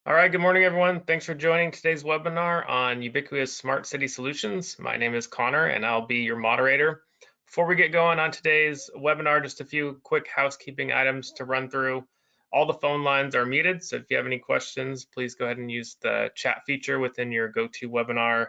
All right, good morning, everyone. Thanks for joining today's webinar on Ubiquia's Smart City Solutions. My name is Connor, and I'll be your moderator. Before we get going on today's webinar, just a few quick housekeeping items to run through. All the phone lines are muted, so if you have any questions, please go ahead and use the chat feature within your GoToWebinar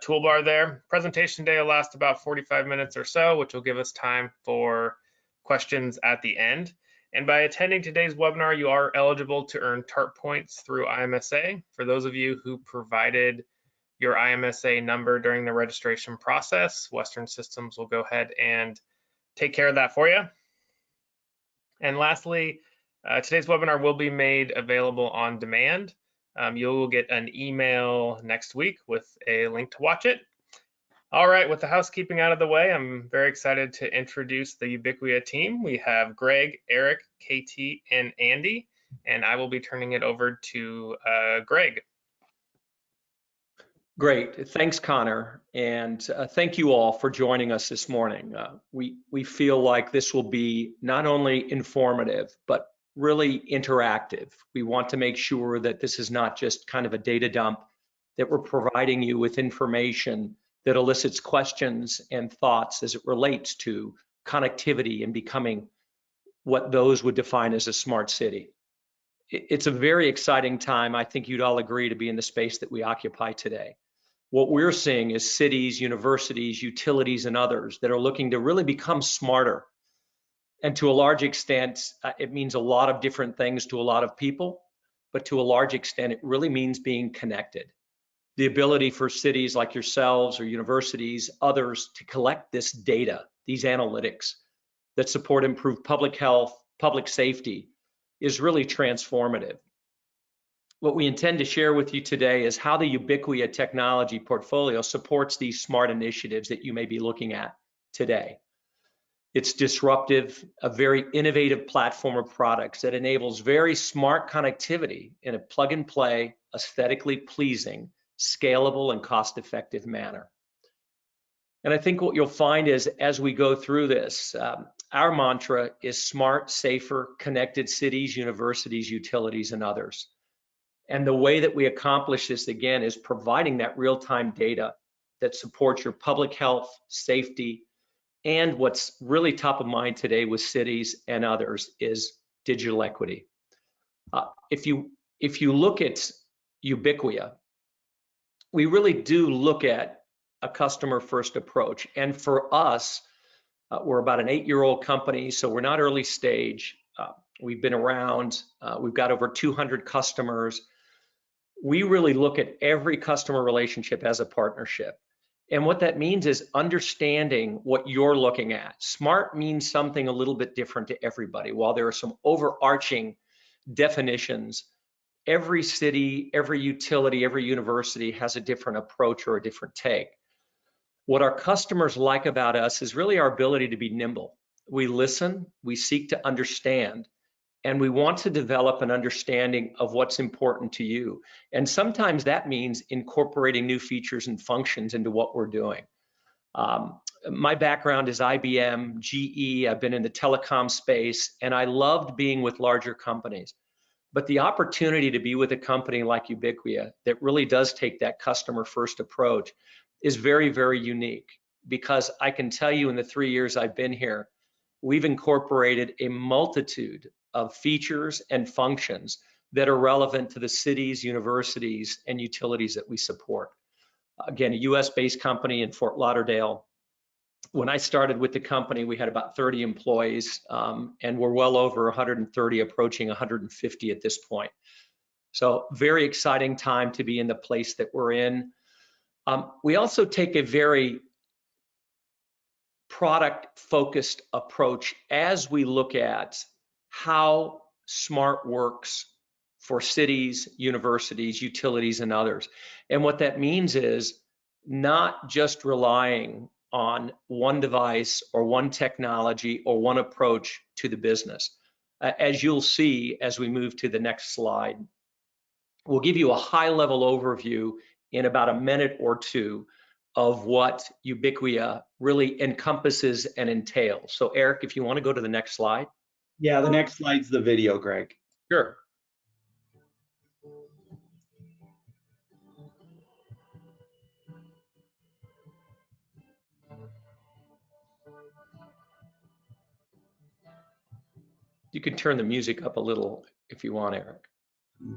toolbar there. Presentation day will last about 45 minutes or so, which will give us time for questions at the end. And by attending today's webinar, you are eligible to earn TARP points through IMSA. For those of you who provided your IMSA number during the registration process, Western Systems will go ahead and take care of that for you. And lastly, today's webinar will be made available on demand. You'll get an email next week with a link to watch it. All right, with the housekeeping out of the way, I'm very excited to introduce the Ubiquia team. We have Greg, Eric, KT, and Andy, and I will be turning it over to Greg. Great, thanks Connor, and thank you all for joining us this morning. We feel like this will be not only informative, but really interactive. We want to make sure that this is not just kind of a data dump, that we're providing you with information that elicits questions and thoughts as it relates to connectivity and becoming what those would define as a smart city. It's a very exciting time. I think you'd all agree to be in the space that we occupy today. What we're seeing is cities, universities, utilities, and others that are looking to really become smarter. And to a large extent, it means a lot of different things to a lot of people, but to a large extent, it really means being connected. The ability for cities like yourselves or universities, others, to collect this data, these analytics that support improved public health, public safety, is really transformative. What we intend to share with you today is how the Ubiquia technology portfolio supports these smart initiatives that you may be looking at today. It's disruptive, a very innovative platform of products that enables very smart connectivity in a plug-and-play, aesthetically pleasing, scalable, and cost-effective manner. And I think what you'll find is as we go through this, our mantra is smart, safer, connected cities, universities, utilities, and others. And the way that we accomplish this, again, is providing that real-time data that supports your public health, safety, and what's really top of mind today with cities and others is digital equity. If you look at Ubiquia, we really do look at a customer-first approach. And for us, we're about an 8-year-old company, so we're not early stage. We've been around. We've got over 200 customers. We really look at every customer relationship as a partnership. And what that means is understanding what you're looking at. Smart means something a little bit different to everybody. While there are some overarching definitions, every city, every utility, every university has a different approach or a different take. What our customers like about us is really our ability to be nimble. We listen, we seek to understand, and we want to develop an understanding of what's important to you. And sometimes that means incorporating new features and functions into what we're doing. My background is IBM, GE, I've been in the telecom space, and I loved being with larger companies. But the opportunity to be with a company like Ubiquia that really does take that customer first approach is very, very unique, because I can tell you in the 3 years I've been here, we've incorporated a multitude of features and functions that are relevant to the cities, universities, and utilities that we support. Again, a US-based company in Fort Lauderdale. When I started with the company, we had about 30 employees, and we're well over 130, approaching 150 at this point. So very exciting time to be in the place that we're in. We also take a very product-focused approach as we look at how smart works for cities, universities, utilities, and others. And what that means is not just relying on one device or one technology or one approach to the business. As you'll see as we move to the next slide, we'll give you a high-level overview in about a minute or two of what Ubiquia really encompasses and entails. So Eric, if you want to go to the next slide. Yeah, the next slide's the video, Greg. Sure. can turn the music up a little if you want, Eric.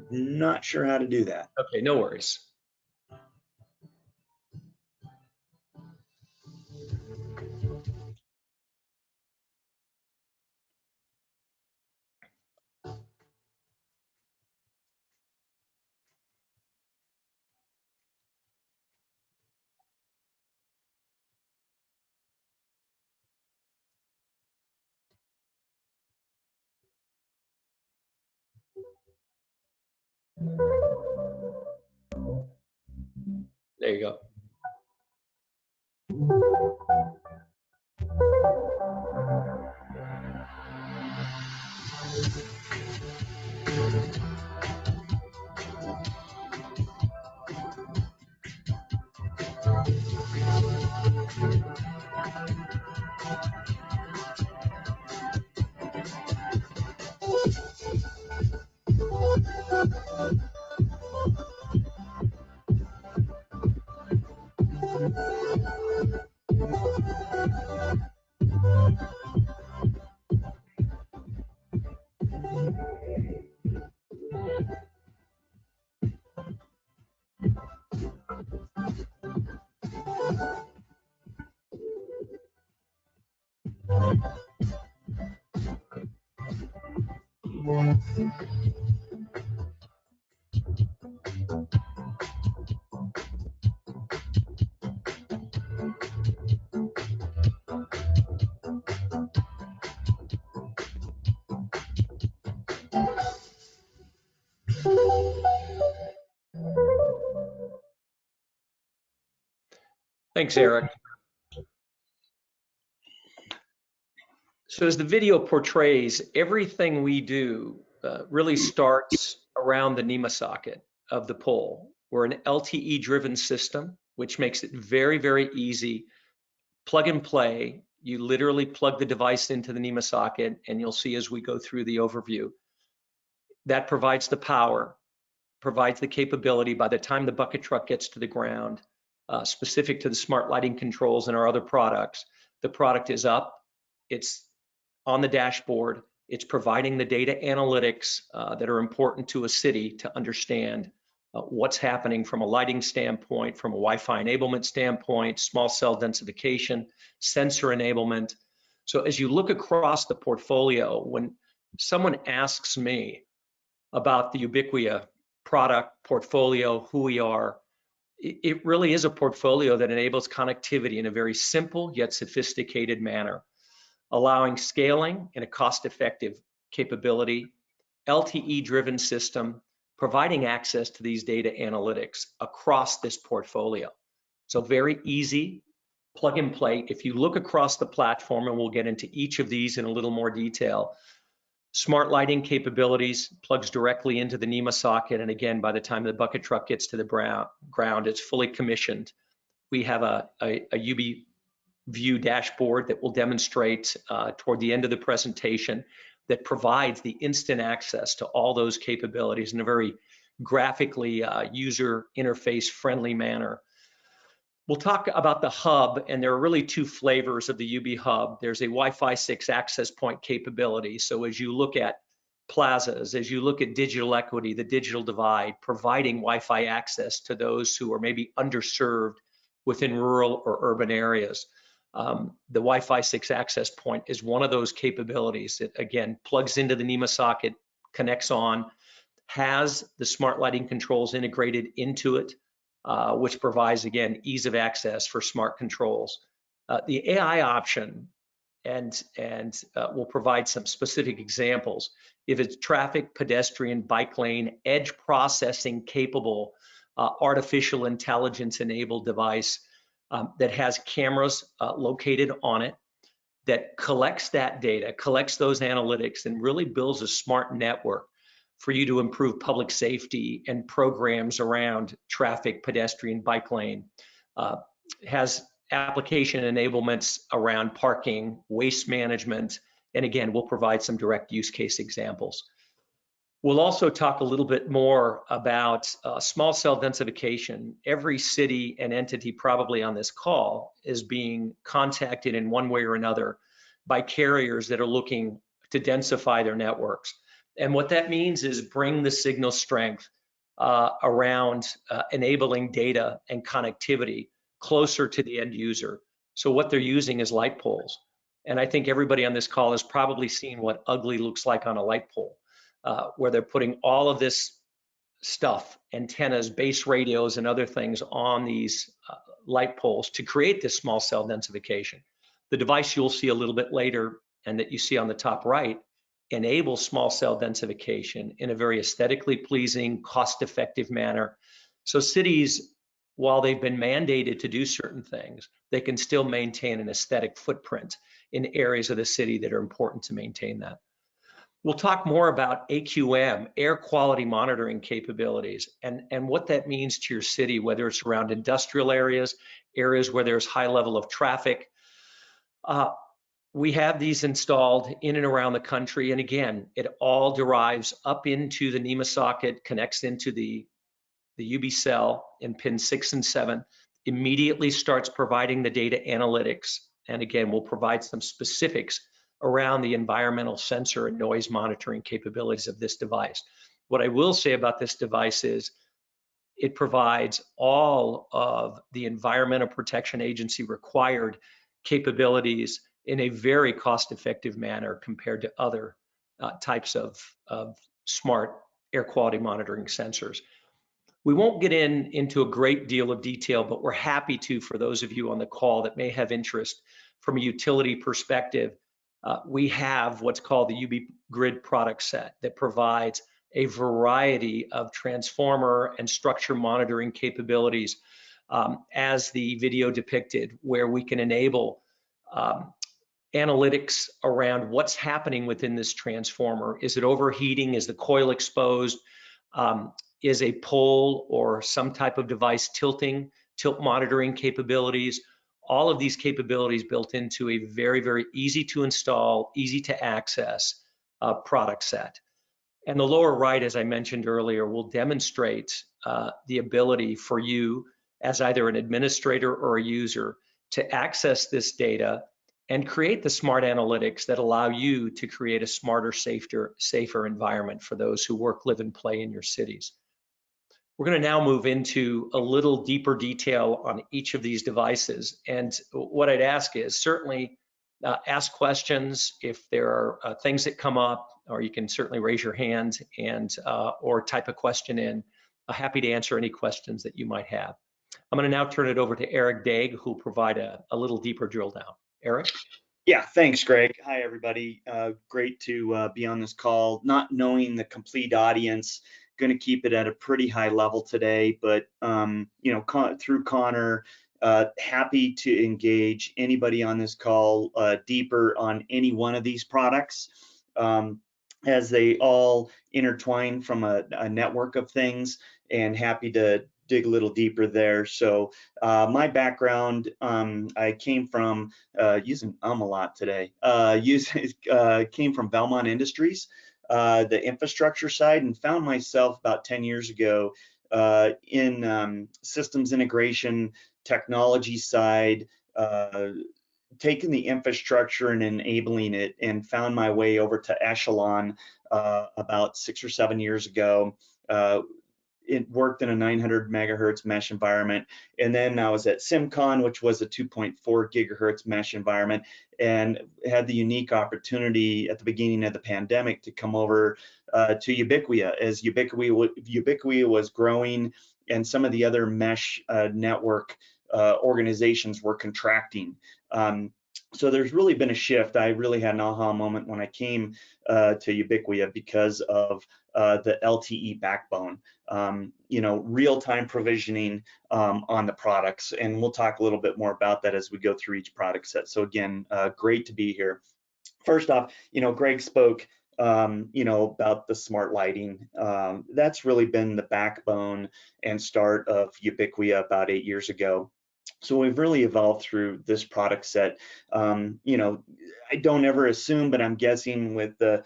Not sure how to do that. Okay, no worries. There you go. Thanks, Eric. So as the video portrays, everything we do really starts around the NEMA socket of the pole. We're an LTE-driven system, which makes it very, very easy. Plug and play. You literally plug the device into the NEMA socket, and you'll see as we go through the overview. That provides the power, provides the capability by the time the bucket truck gets to the ground, specific to the smart lighting controls and our other products. The product is up, it's on the dashboard, it's providing the data analytics that are important to a city to understand what's happening from a lighting standpoint, from a Wi-Fi enablement standpoint, small cell densification, sensor enablement. So as you look across the portfolio, when someone asks me about the Ubiquia product portfolio, who we are, it really is a portfolio that enables connectivity in a very simple yet sophisticated manner, allowing scaling in a cost-effective capability, LTE-driven system, providing access to these data analytics across this portfolio. So very easy, plug and play. If you look across the platform, and we'll get into each of these in a little more detail, smart lighting capabilities plugs directly into the NEMA socket. And again, by the time the bucket truck gets to the ground, it's fully commissioned. We have a Ubiview dashboard that will demonstrate toward the end of the presentation that provides the instant access to all those capabilities in a very graphically user interface friendly manner. We'll talk about the hub, and there are really two flavors of the UB hub. There's a Wi-Fi 6 access point capability. So as you look at plazas, as you look at digital equity, the digital divide, providing Wi-Fi access to those who are maybe underserved within rural or urban areas. The Wi-Fi 6 access point is one of those capabilities that, again, plugs into the NEMA socket, connects on, has the smart lighting controls integrated into it, which provides, again, ease of access for smart controls. The AI option, and we'll provide some specific examples. If it's traffic, pedestrian, bike lane, edge processing capable, artificial intelligence enabled device that has cameras located on it, that collects that data, collects those analytics, and really builds a smart network for you to improve public safety and programs around traffic, pedestrian, bike lane. Has application enablements around parking, waste management, and again, we'll provide some direct use case examples. We'll also talk a little bit more about small cell densification. Every city and entity probably on this call is being contacted in one way or another by carriers that are looking to densify their networks. And what that means is bring the signal strength around enabling data and connectivity closer to the end user. So what they're using is light poles. And I think everybody on this call has probably seen what ugly looks like on a light pole, where they're putting all of this stuff, antennas, base radios, and other things on these light poles to create this small cell densification. The device you'll see a little bit later and that you see on the top right enables small cell densification in a very aesthetically pleasing, cost-effective manner. So cities, while they've been mandated to do certain things, they can still maintain an aesthetic footprint in areas of the city that are important to maintain that. We'll talk more about AQM, air quality monitoring capabilities, and what that means to your city, whether it's around industrial areas, areas where there's high level of traffic. We have these installed in and around the country. And again, it all derives up into the NEMA socket, connects into the UB cell in pin 6 and 7, immediately starts providing the data analytics. And again, we'll provide some specifics around the environmental sensor and noise monitoring capabilities of this device. What I will say about this device is it provides all of the Environmental Protection Agency required capabilities in a very cost-effective manner compared to other types of smart air quality monitoring sensors. We won't get into a great deal of detail, but we're happy to, for those of you on the call that may have interest from a utility perspective. We have what's called the UbiGrid product set that provides a variety of transformer and structure monitoring capabilities, as the video depicted, where we can enable analytics around what's happening within this transformer. Is it overheating? Is the coil exposed? Is a pole or some type of device tilting? Tilt monitoring capabilities. All of these capabilities built into a very, very easy to install, easy to access product set. And the lower right, as I mentioned earlier, will demonstrate the ability for you as either an administrator or a user to access this data and create the smart analytics that allow you to create a smarter, safer environment for those who work, live, and play in your cities. We're going to now move into a little deeper detail on each of these devices. And what I'd ask is certainly ask questions if there are things that come up, or you can certainly raise your hand and or type a question in. I'm happy to answer any questions that you might have. I'm going to now turn it over to Eric Daig, who will provide a little deeper drill down. Eric? Yeah, thanks, Greg. Hi, everybody. Great to be on this call. Not knowing the complete audience, going to keep it at a pretty high level today, but you know, through Connor, happy to engage anybody on this call deeper on any one of these products, as they all intertwine from a network of things, and happy to dig a little deeper there. So my background, I came from using a lot today. Came from Belmont Industries, the infrastructure side, and found myself about 10 years ago in systems integration, technology side, taking the infrastructure and enabling it, and found my way over to Echelon about 6 or 7 years ago. It worked in a 900 megahertz mesh environment. And then I was at SimCon, which was a 2.4 gigahertz mesh environment, and had the unique opportunity at the beginning of the pandemic to come over to Ubiquia, as Ubiquia was growing and some of the other mesh network organizations were contracting. So there's really been a shift. I really had an aha moment when I came to Ubiquia because of the LTE backbone, you know, real-time provisioning on the products. And we'll talk a little bit more about that as we go through each product set. So again, great to be here. First off, you know, Greg spoke, you know, about the smart lighting. That's really been the backbone and start of Ubiquia about 8 years ago. So we've really evolved through this product set. You know, I don't ever assume, but I'm guessing with the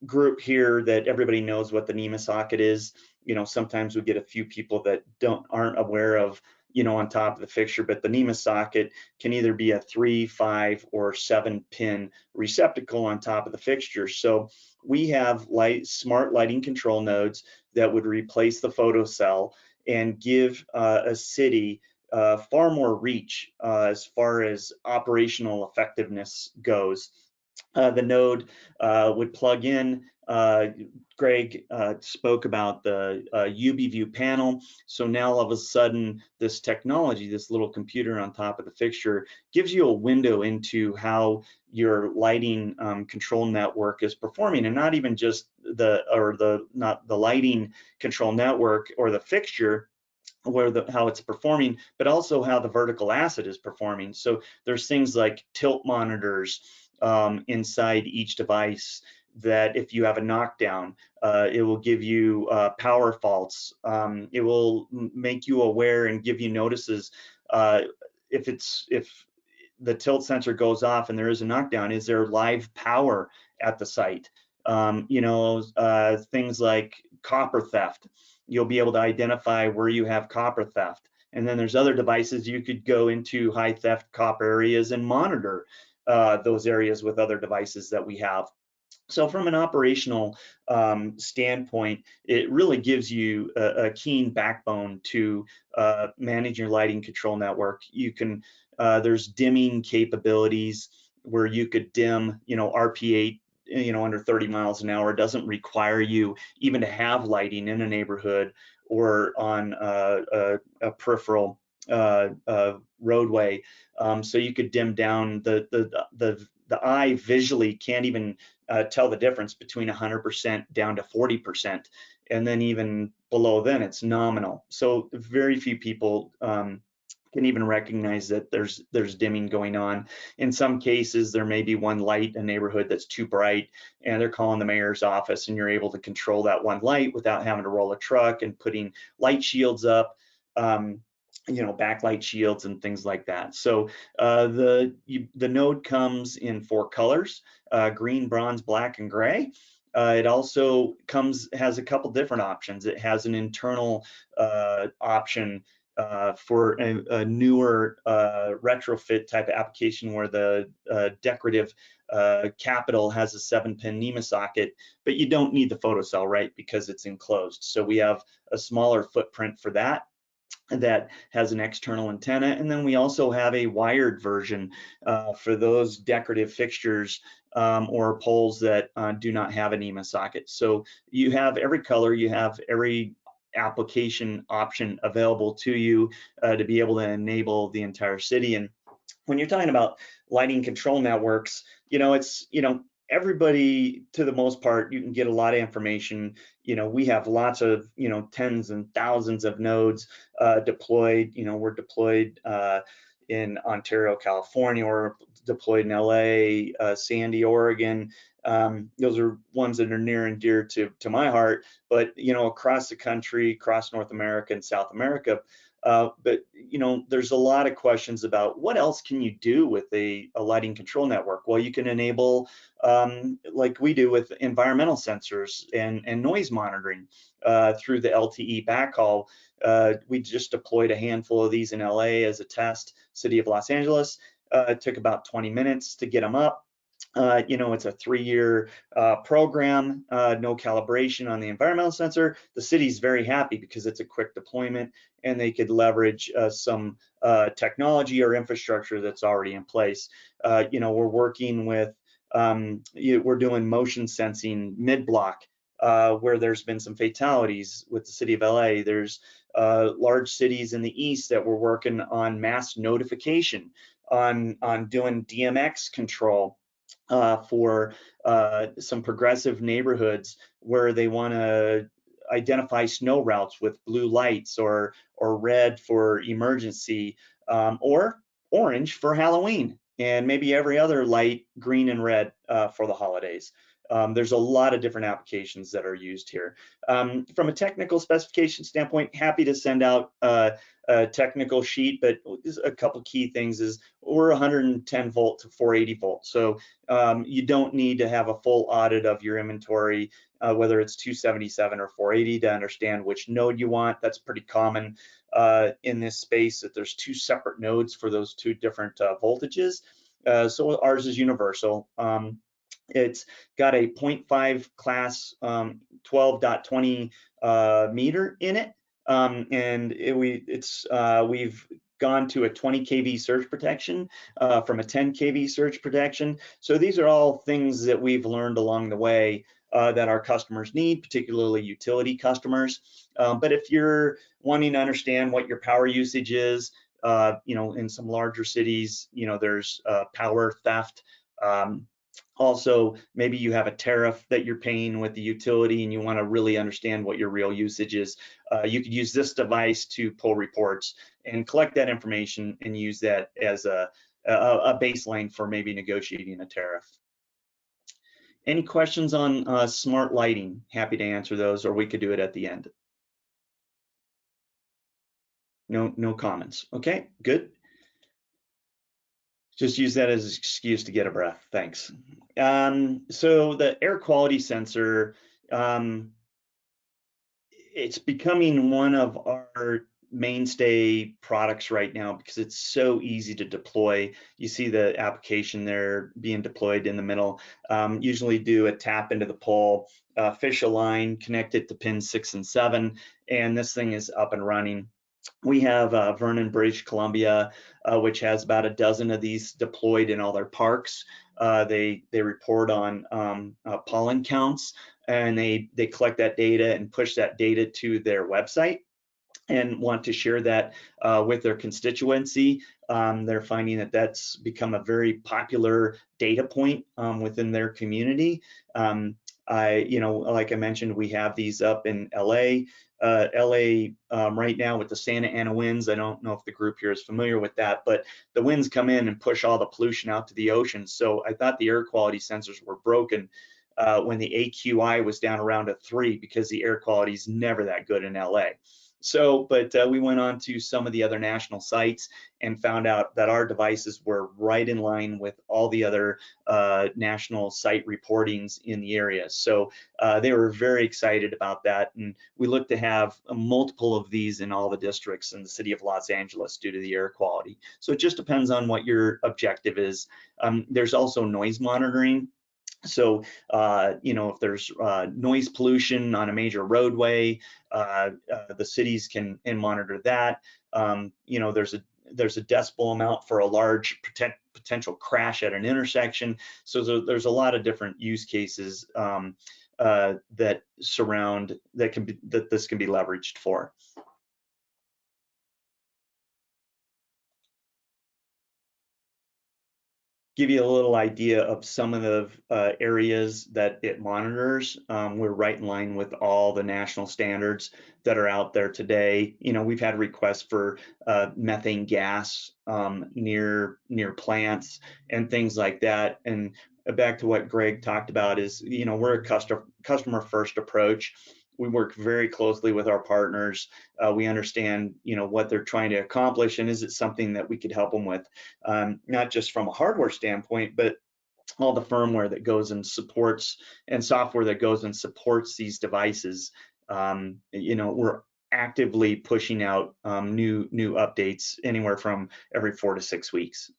group here that everybody knows what the NEMA socket is. You know, sometimes we get a few people that aren't aware of on top of the fixture, but the NEMA socket can either be a 3, 5, or 7 pin receptacle on top of the fixture. So we have smart lighting control nodes that would replace the photocell and give a city far more reach as far as operational effectiveness goes. The node would plug in. Greg spoke about the UBView panel. So now all of a sudden, this technology, this little computer on top of the fixture, gives you a window into how your lighting control network is performing, and not even just the lighting control network or the fixture, how it's performing, but also how the vertical asset is performing. So there's things like tilt monitors inside each device that if you have a knockdown, it will give you power faults. It will make you aware and give you notices if the tilt sensor goes off and there is a knockdown. Is there live power at the site? Things like copper theft. You'll be able to identify where you have copper theft. And then there's other devices you could go into high theft copper areas and monitor those areas with other devices that we have. So from an operational standpoint, it really gives you a keen backbone to manage your lighting control network. You can, there's dimming capabilities where you could dim, RP8, under 30 miles an hour. It doesn't require you even to have lighting in a neighborhood or on a peripheral roadway. So you could dim down the eye visually can't even tell the difference between 100% down to 40%, and then even below then it's nominal. So very few people can even recognize that there's dimming going on. In some cases, there may be one light in a neighborhood that's too bright, and they're calling the mayor's office, and you're able to control that one light without having to roll a truck and putting light shields up. Backlight shields and things like that. So the node comes in 4 colors: green, bronze, black, and gray. It also has a couple different options. It has an internal option for a newer retrofit type of application where the decorative capital has a 7-pin NEMA socket, but you don't need the photocell, right, because it's enclosed. So we have a smaller footprint for that has an external antenna. And then we also have a wired version for those decorative fixtures or poles that do not have a NEMA socket. So you have every color, you have every application option available to you to be able to enable the entire city. And when you're talking about lighting control networks, everybody, to the most part, you can get a lot of information. We have lots of, tens and thousands of nodes deployed. We're deployed in Ontario, California, or deployed in LA, Sandy, Oregon. Those are ones that are near and dear to my heart, but across the country, across North America and South America. But there's a lot of questions about what else can you do with a lighting control network. Well, you can enable, like we do with environmental sensors and noise monitoring through the Lte Backhaul. We just deployed a handful of these in LA as a test. City of Los Angeles. It took about 20 minutes to get them up. It's a 3-year program, no calibration on the environmental sensor. The city's very happy because it's a quick deployment and they could leverage some technology or infrastructure that's already in place. We're working with, we're doing motion sensing mid-block where there's been some fatalities with the city of LA. There's large cities in the east that we're working on mass notification on doing DMX control for some progressive neighborhoods where they want to identify snow routes with blue lights or red for emergency or orange for Halloween, and maybe every other light green and red for the holidays. There's a lot of different applications that are used here. From a technical specification standpoint, happy to send out a technical sheet, but a couple key things is we're 110 volt to 480 volt. So you don't need to have a full audit of your inventory, whether it's 277 or 480, to understand which node you want. That's pretty common in this space, that there's two separate nodes for those two different voltages. So ours is universal. It's got a 0.5 class 12.20 meter in it, and we've gone to a 20 kV surge protection from a 10 kV surge protection. So these are all things that we've learned along the way that our customers need, particularly utility customers. But if you're wanting to understand what your power usage is, in some larger cities, there's power theft. Also, maybe you have a tariff that you're paying with the utility and you want to really understand what your real usage is. You could use this device to pull reports and collect that information and use that as a baseline for maybe negotiating a tariff. Any questions on smart lighting? Happy to answer those, or we could do it at the end. No comments. Okay, good. Just use that as an excuse to get a breath. Thanks. So the air quality sensor, it's becoming one of our mainstay products right now because it's so easy to deploy. You see the application there being deployed in the middle. Usually do a tap into the pole, fish a line, connect it to pins 6 and 7, and this thing is up and running. We have Vernon, British Columbia, which has about a dozen of these deployed in all their parks. They report on pollen counts, and they collect that data and push that data to their website and want to share that with their constituency. They're finding that that's become a very popular data point within their community. Like I mentioned, we have these up in LA. Right now with the Santa Ana winds, I don't know if the group here is familiar with that, but the winds come in and push all the pollution out to the ocean. So I thought the air quality sensors were broken when the AQI was down around a 3, because the air quality is never that good in LA. So, but we went on to some of the other national sites and found out that our devices were right in line with all the other national site reportings in the area. So they were very excited about that. And we look to have multiple of these in all the districts in the city of Los Angeles due to the air quality. So it just depends on what your objective is. There's also noise monitoring. So, if there's noise pollution on a major roadway, the cities can monitor that. There's a decibel amount for a large potential crash at an intersection. So there's a lot of different use cases that this can be leveraged for. Give you a little idea of some of the areas that it monitors. We're right in line with all the national standards that are out there today. We've had requests for methane gas near plants and things like that. And back to what Greg talked about is, we're a customer first approach. We work very closely with our partners. We understand, what they're trying to accomplish, and is it something that we could help them with, not just from a hardware standpoint, but all the firmware that goes and supports, and software that goes and supports these devices. We're actively pushing out new updates anywhere from every 4 to 6 weeks.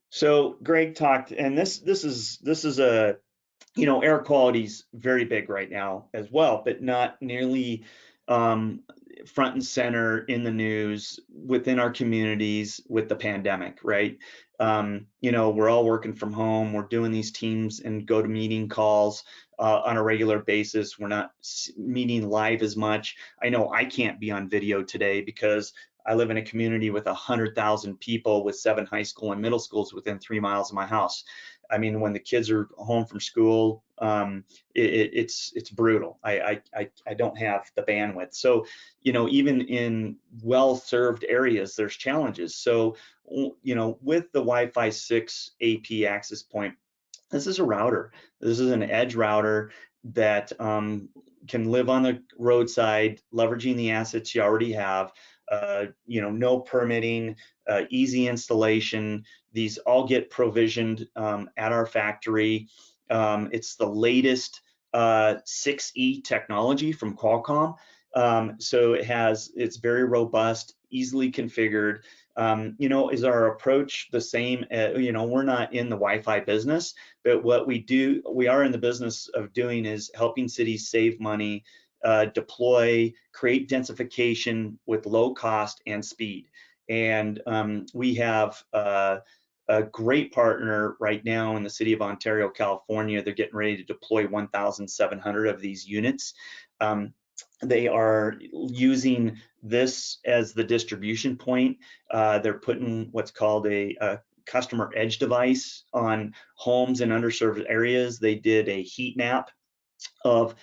So Greg talked, and this is a air quality is very big right now as well, but not nearly front and center in the news within our communities with the pandemic, right? We're all working from home. We're doing these Teams and GoToMeeting calls on a regular basis. We're not meeting live as much. I know I can't be on video today because I live in a community with 100,000 people with 7 high school and middle schools within 3 miles of my house. I mean, when the kids are home from school, it's brutal. I don't have the bandwidth. So, you know, even in well-served areas, there's challenges. So, you know, with the Wi-Fi 6 AP access point, this is a router. This is an edge router that can live on the roadside, leveraging the assets you already have. You know, no permitting, easy installation. These all get provisioned at our factory. It's the latest 6E technology from Qualcomm. So it's very robust, easily configured. You know, is our approach the same? You know, we're not in the Wi-Fi business, but what we are in the business of doing is helping cities save money, deploy, create densification with low cost and speed. And we have a great partner right now in the city of Ontario, California. They're getting ready to deploy 1,700 of these units. They are using this as the distribution point. They're putting what's called a customer edge device on homes in underserved areas. They did a heat map of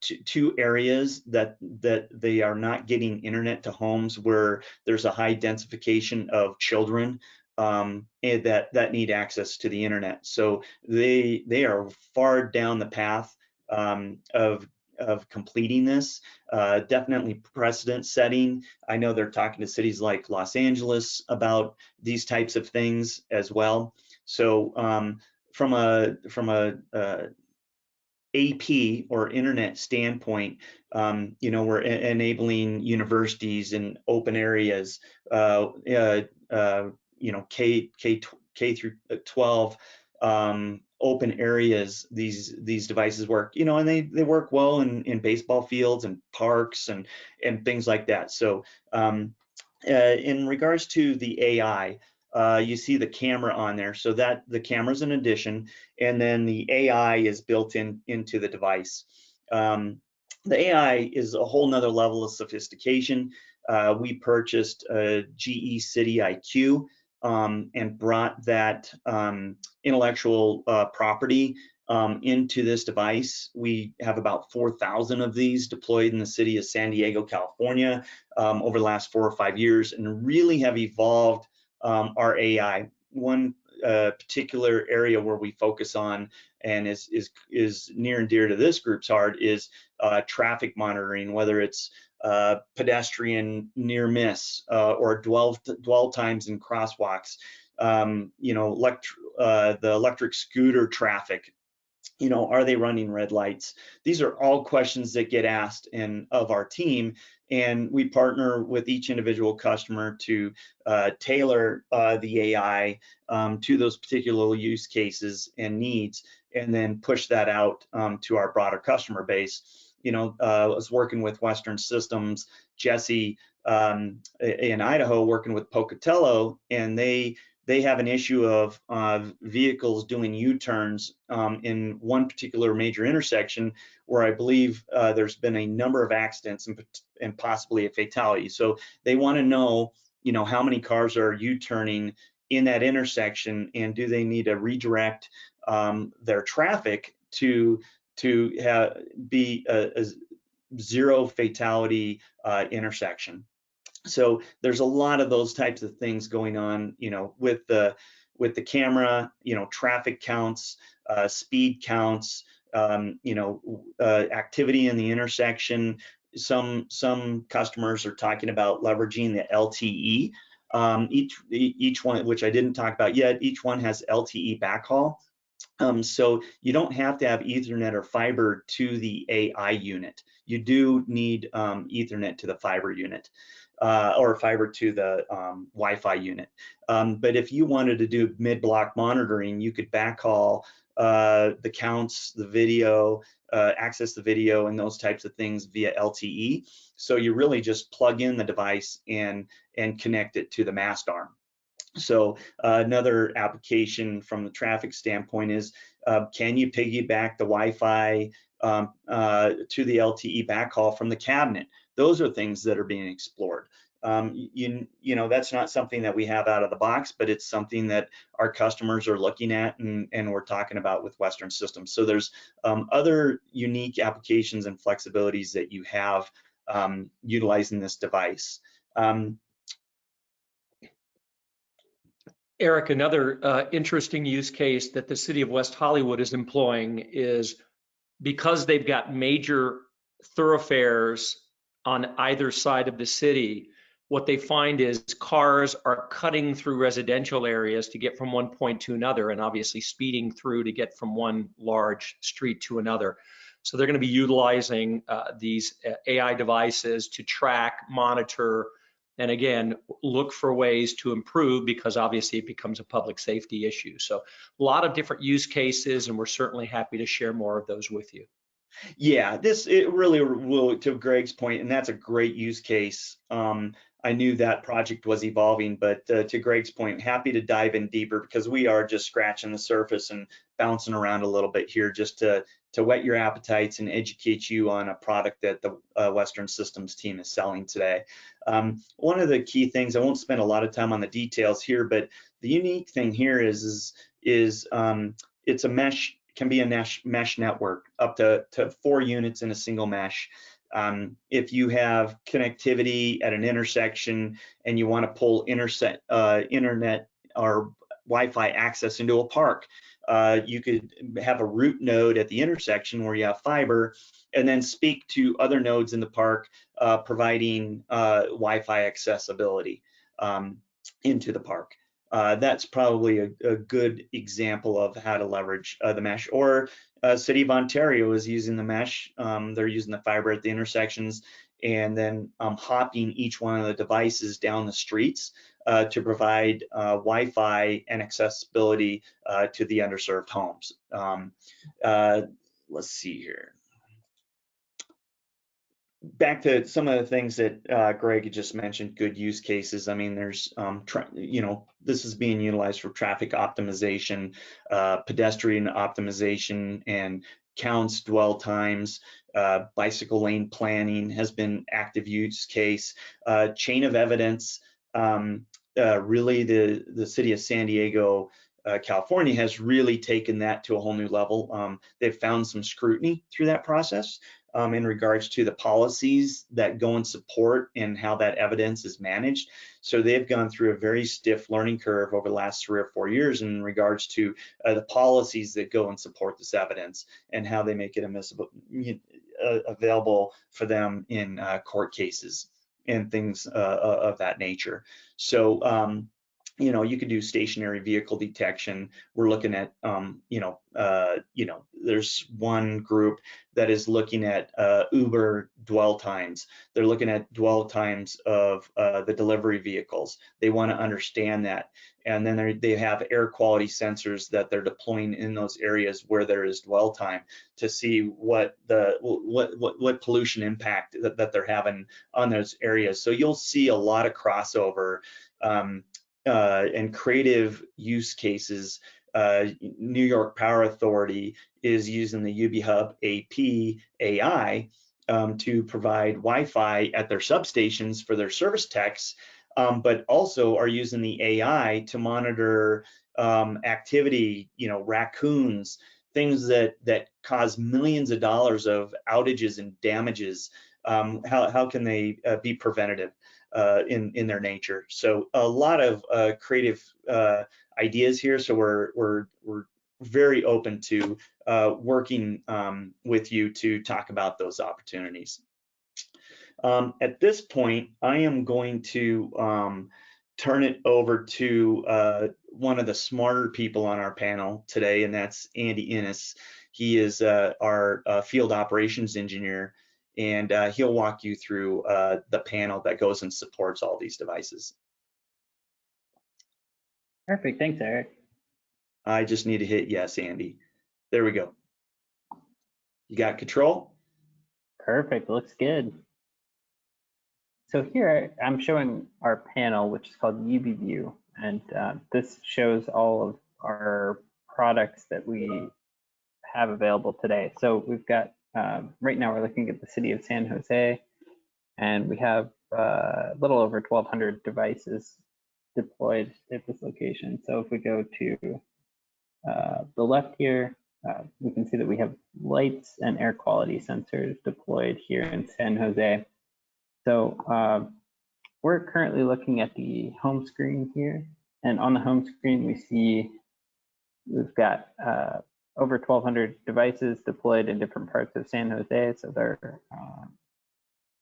two areas that they are not getting internet to homes where there's a high densification of children and that need access to the internet. So they are far down the path of completing this. Definitely precedent setting. I know they're talking to cities like Los Angeles about these types of things as well. So from a AP or internet standpoint, you know, we're enabling universities and open areas, you know, K through 12 open areas. These devices work, you know, and they work well in baseball fields and parks and things like that. So in regards to the AI, you see the camera on there, so that the camera's an addition, and then the AI is built into the device. The AI is a whole nother level of sophistication. We purchased a GE City IQ and brought that intellectual property into this device. We have about 4,000 of these deployed in the city of San Diego, California, over the last 4 or 5 years, and really have evolved our AI. One particular area where we focus on and is near and dear to this group's heart is traffic monitoring, whether it's pedestrian near miss or dwell times in crosswalks. You know, the electric scooter traffic. You know, are they running red lights? These are all questions that get asked of our team, and we partner with each individual customer to tailor the AI to those particular use cases and needs, and then push that out to our broader customer base. You know, I was working with Western Systems, Jesse in Idaho, working with Pocatello, and they have an issue of vehicles doing U-turns in one particular major intersection where I believe there's been a number of accidents and possibly a fatality. So they want to know, you know, how many cars are U-turning in that intersection, and do they need to redirect their traffic to be a zero fatality intersection. So there's a lot of those types of things going on, you know, with the camera, you know, traffic counts, speed counts, you know, activity in the intersection. Some customers are talking about leveraging the LTE. Each one, which I didn't talk about yet, each one has LTE backhaul. So you don't have to have Ethernet or fiber to the AI unit. You do need Ethernet to the fiber unit. Or fiber to the Wi-Fi unit. But if you wanted to do mid-block monitoring, you could backhaul the counts, the video, access the video, and those types of things via LTE. So you really just plug in the device and connect it to the mast arm. So another application from the traffic standpoint is, can you piggyback the Wi-Fi to the LTE backhaul from the cabinet? Those are things that are being explored. you know, that's not something that we have out of the box, but it's something that our customers are looking at and we're talking about with Western Systems. So there's other unique applications and flexibilities that you have utilizing this device. Eric, another interesting use case that the city of West Hollywood is employing is because they've got major thoroughfares on either side of the city, what they find is cars are cutting through residential areas to get from one point to another, and obviously speeding through to get from one large street to another. So they're going to be utilizing these AI devices to track, monitor, and again, look for ways to improve, because obviously it becomes a public safety issue. So a lot of different use cases, and we're certainly happy to share more of those with you. Yeah, it really will, to Greg's point, and that's a great use case. I knew that project was evolving, but to Greg's point, happy to dive in deeper, because we are just scratching the surface and bouncing around a little bit here just to whet your appetites and educate you on a product that the Western Systems team is selling today. One of the key things, I won't spend a lot of time on the details here, but the unique thing here is it's a mesh, can be a mesh network up to 4 units in a single mesh. If you have connectivity at an intersection and you want to pull internet or Wi-Fi access into a park, you could have a root node at the intersection where you have fiber, and then speak to other nodes in the park, providing Wi-Fi accessibility into the park. That's probably a good example of how to leverage the mesh. Or City of Ontario is using the mesh. They're using the fiber at the intersections, and then hopping each one of the devices down the streets to provide Wi-Fi and accessibility to the underserved homes. Let's see here. Back to some of the things that Greg had just mentioned, good use cases. I mean, there's, you know, this is being utilized for traffic optimization, pedestrian optimization, and counts, dwell times, bicycle lane planning has been active use case, chain of evidence. Really, the city of San Diego, California has really taken that to a whole new level. They've found some scrutiny through that process. In regards to the policies that go and support and how that evidence is managed. So they've gone through a very stiff learning curve over the last 3 or 4 years in regards to the policies that go and support this evidence and how they make it available for them in court cases and things of that nature. So you know, you could do stationary vehicle detection. We're looking at, there's one group that is looking at Uber dwell times. They're looking at dwell times of the delivery vehicles. They want to understand that. And then they have air quality sensors that they're deploying in those areas where there is dwell time to see what pollution impact that they're having on those areas. So you'll see a lot of crossover and creative use cases. New York Power Authority is using the UbiHub AP AI to provide Wi-Fi at their substations for their service techs, but also are using the AI to monitor activity, you know, raccoons, things that cause millions of dollars of outages and damages. How can they be preventative in their nature? So a lot of creative ideas here. So we're very open to working with you to talk about those opportunities. At this point, I am going to turn it over to one of the smarter people on our panel today, and that's Andy Innes. He is our field operations engineer, and he'll walk you through the panel that goes and supports all these devices. Perfect, thanks, Eric. I just need to hit yes, Andy. There we go. You got control? Perfect, looks good. So here I'm showing our panel, which is called UbiView, and this shows all of our products that we have available today. So we've got, right now we're looking at the city of San Jose. And we have a little over 1,200 devices deployed at this location. So if we go to the left here, we can see that we have lights and air quality sensors deployed here in San Jose. So we're currently looking at the home screen here. And on the home screen, we see we've got over 1,200 devices deployed in different parts of San Jose. So they're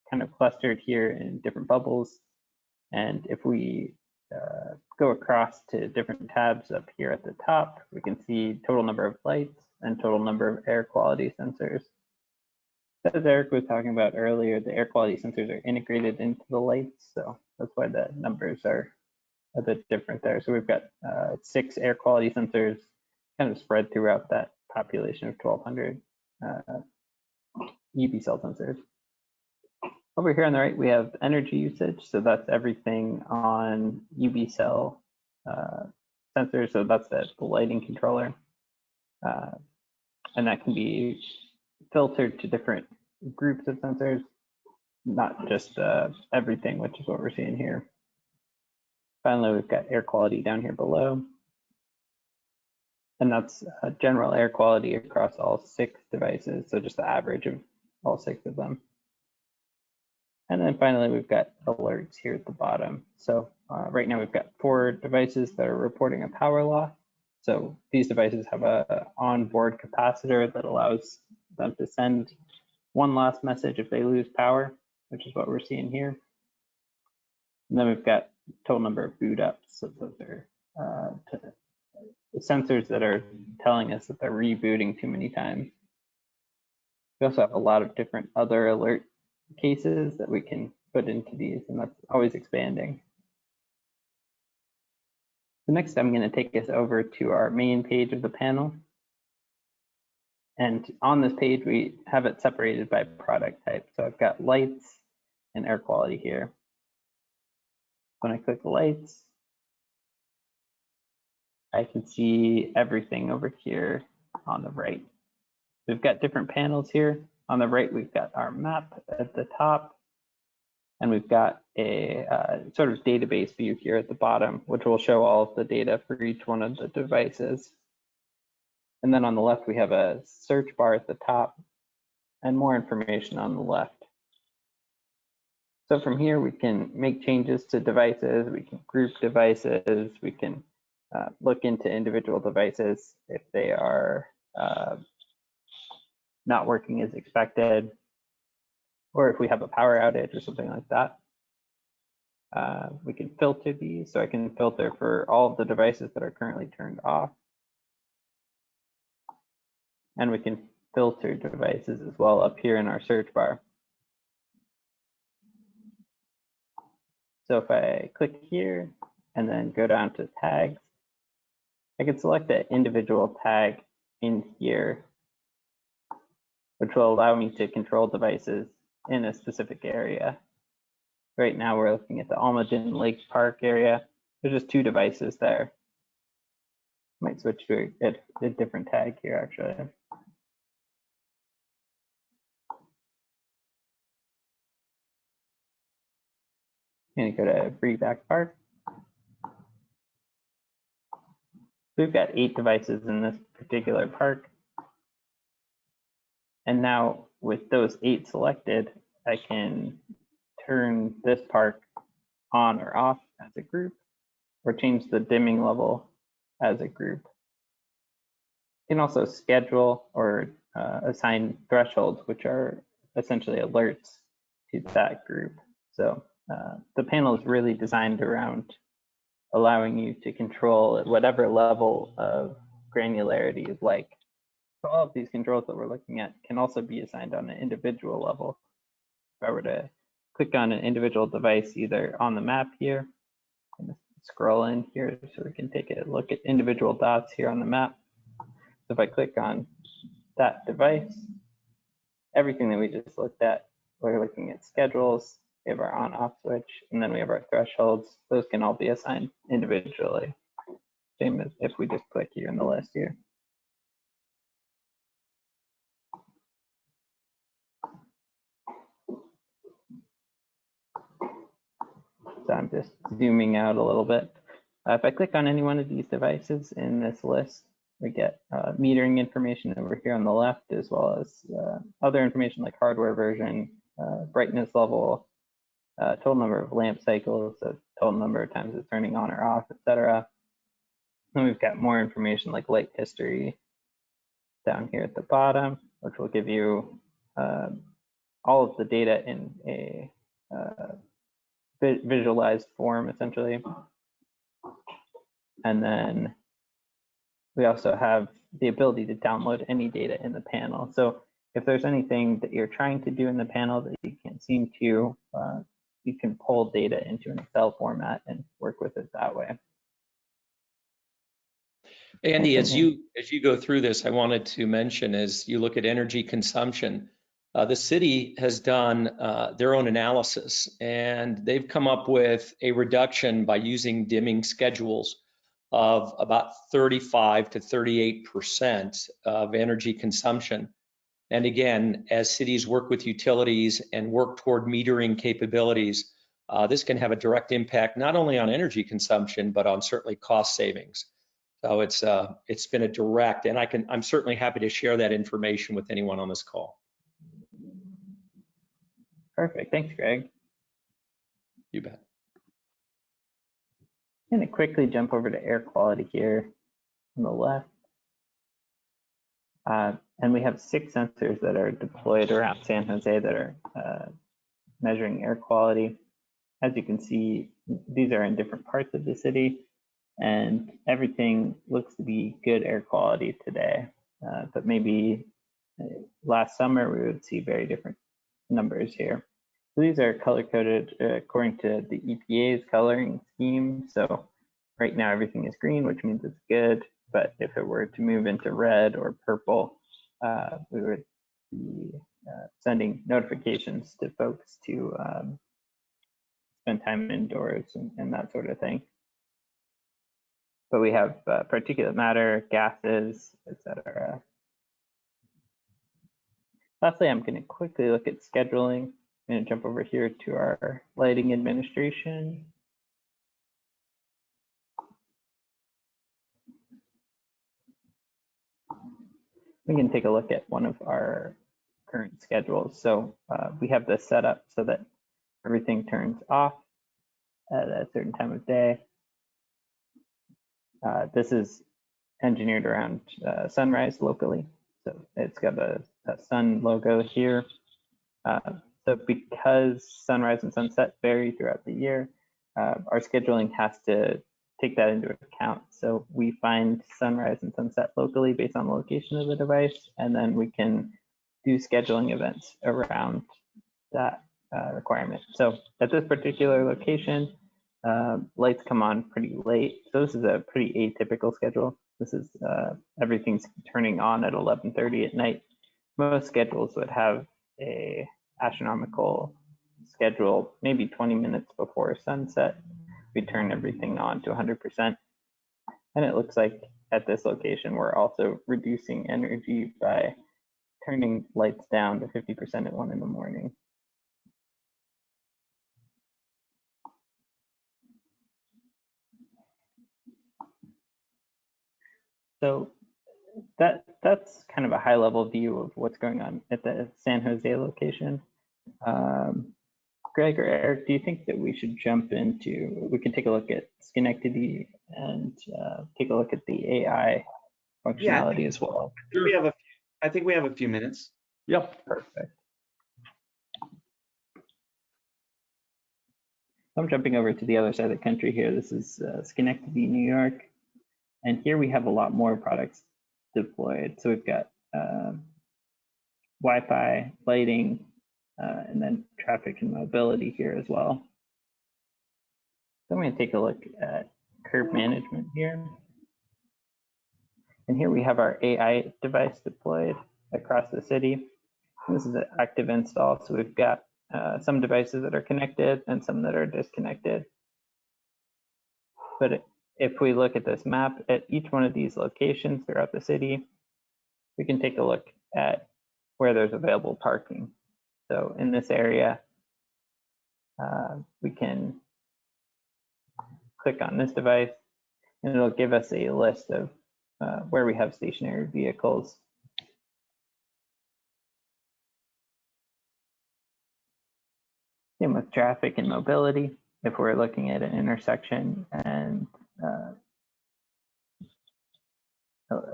kind of clustered here in different bubbles. And if we go across to different tabs up here at the top, we can see total number of lights and total number of air quality sensors. As Eric was talking about earlier, the air quality sensors are integrated into the lights. So that's why the numbers are a bit different there. So we've got 6 air quality sensors kind of spread throughout that population of 1,200 UV cell sensors. Over here on the right, we have energy usage. So that's everything on UV cell sensors. So that's the lighting controller. And that can be filtered to different groups of sensors, not just everything, which is what we're seeing here. Finally, we've got air quality down here below. And that's general air quality across all 6 devices. So just the average of all 6 of them. And then finally, we've got alerts here at the bottom. So right now we've got 4 devices that are reporting a power loss. So these devices have a onboard capacitor that allows them to send one last message if they lose power, which is what we're seeing here. And then we've got total number of boot ups. So those are the sensors that are telling us that they're rebooting too many times. We also have a lot of different other alert cases that we can put into these, and that's always expanding. So next, I'm going to take us over to our main page of the panel. And on this page, we have it separated by product type. So I've got lights and air quality here. When I click lights, I can see everything over here on the right. We've got different panels here. On the right, we've got our map at the top, and we've got a sort of database view here at the bottom, which will show all of the data for each one of the devices. And then on the left, we have a search bar at the top and more information on the left. So from here, we can make changes to devices, we can group devices, we can look into individual devices if they are not working as expected, or if we have a power outage or something like that. We can filter these, so I can filter for all of the devices that are currently turned off. And we can filter devices as well up here in our search bar. So if I click here and then go down to tags, I can select an individual tag in here, which will allow me to control devices in a specific area. Right now we're looking at the Almaden Lake Park area. There's just 2 devices there. Might switch to a different tag here actually. I'm gonna go to Breeback Park. We've got 8 devices in this particular park. And now with those 8 selected, I can turn this park on or off as a group, or change the dimming level as a group. You can also schedule or assign thresholds, which are essentially alerts to that group. So the panel is really designed around allowing you to control at whatever level of granularity you'd like. So all of these controls that we're looking at can also be assigned on an individual level. If I were to click on an individual device, either on the map here, and scroll in here so we can take a look at individual dots here on the map. So if I click on that device, everything that we just looked at, we're looking at schedules, we have our on-off switch, and then we have our thresholds. Those can all be assigned individually. Same as if we just click here in the list here. So I'm just zooming out a little bit. If I click on any one of these devices in this list, we get metering information over here on the left, as well as other information like hardware version, brightness level, total number of lamp cycles, so total number of times it's turning on or off, etc. Then we've got more information like light history down here at the bottom, which will give you all of the data in a visualized form, essentially. And then we also have the ability to download any data in the panel. So if there's anything that you're trying to do in the panel that you can't seem to, you can pull data into an Excel format and work with it that way. Andy, as you go through this, I wanted to mention, as you look at energy consumption, the city has done their own analysis, and they've come up with a reduction by using dimming schedules of about 35 to 38% of energy consumption. And again, as cities work with utilities and work toward metering capabilities, this can have a direct impact not only on energy consumption, but on certainly cost savings. So it's been a direct, and I'm certainly happy to share that information with anyone on this call. Perfect, thanks, Greg. You bet. I'm going to quickly jump over to air quality here on the left. And we have 6 sensors that are deployed around San Jose that are measuring air quality. As you can see, these are in different parts of the city, and everything looks to be good air quality today. But maybe last summer we would see very different numbers here. So these are color coded according to the EPA's coloring scheme. So right now everything is green, which means it's good. But if it were to move into red or purple, we would be sending notifications to folks to spend time indoors and that sort of thing. But we have particulate matter, gases, etc. Lastly, I'm going to quickly look at scheduling. I'm going to jump over here to our lighting administration. We can take a look at one of our current schedules. So we have this set up so that everything turns off at a certain time of day. This is engineered around sunrise locally. So it's got a sun logo here. So because sunrise and sunset vary throughout the year, our scheduling has to take that into account. So we find sunrise and sunset locally based on the location of the device, and then we can do scheduling events around that requirement. So at this particular location, lights come on pretty late. So this is a pretty atypical schedule. This is everything's turning on at 11:30 at night. Most schedules would have a astronomical schedule, maybe 20 minutes before sunset. We turn everything on to 100%. And it looks like at this location, we're also reducing energy by turning lights down to 50% at 1 in the morning. So that's kind of a high level view of what's going on at the San Jose location. Greg or Eric, do you think that we should jump into, we can take a look at Schenectady and take a look at the AI functionality as well? I think we have a few minutes. Yep. Perfect. I'm jumping over to the other side of the country here. This is Schenectady, New York. And here we have a lot more products deployed. So we've got Wi-Fi, lighting, and then traffic and mobility here as well. So I'm going to take a look at curb management here. And here we have our AI device deployed across the city. This is an active install. So we've got some devices that are connected and some that are disconnected. But if we look at this map at each one of these locations throughout the city, we can take a look at where there's available parking. So in this area, we can click on this device, and it'll give us a list of where we have stationary vehicles. Same with traffic and mobility. If we're looking at an intersection and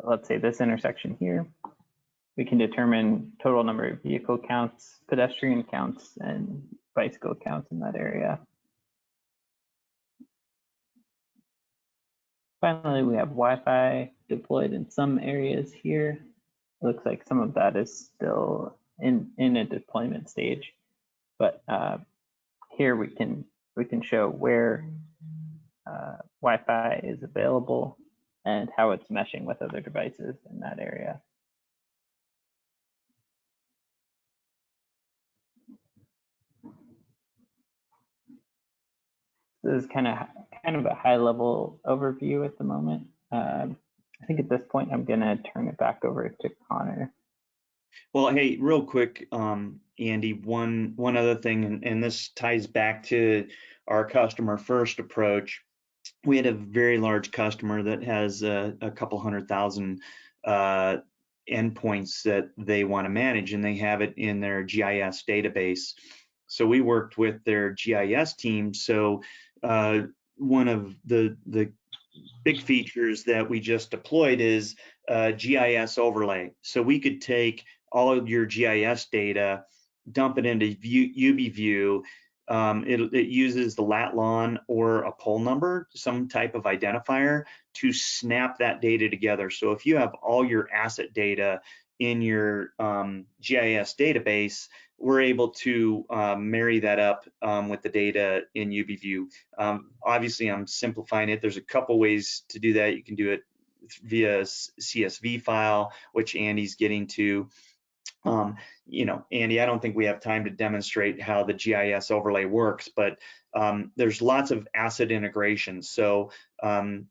let's say this intersection here, we can determine total number of vehicle counts, pedestrian counts, and bicycle counts in that area. Finally, we have Wi-Fi deployed in some areas here. It looks like some of that is still in a deployment stage, but here we can show where Wi-Fi is available and how it's meshing with other devices in that area. This is kind of a high-level overview at the moment. I think at this point I'm going to turn it back over to Connor. Well, hey, real quick, Andy, one other thing, and this ties back to our customer first approach. We had a very large customer that has a couple 100,000 endpoints that they want to manage, and they have it in their GIS database. So we worked with their GIS team. So one of the big features that we just deployed is GIS overlay. So we could take all of your GIS data, dump it into Ubiview. It uses the lat lon or a pole number, some type of identifier, to snap that data together. So if you have all your asset data in your GIS database, we're able to marry that up with the data in Ubiview. Obviously, I'm simplifying it. There's a couple ways to do that. You can do it via CSV file, which Andy's getting to. You know, Andy, I don't think we have time to demonstrate how the GIS overlay works, but there's lots of asset integration. So,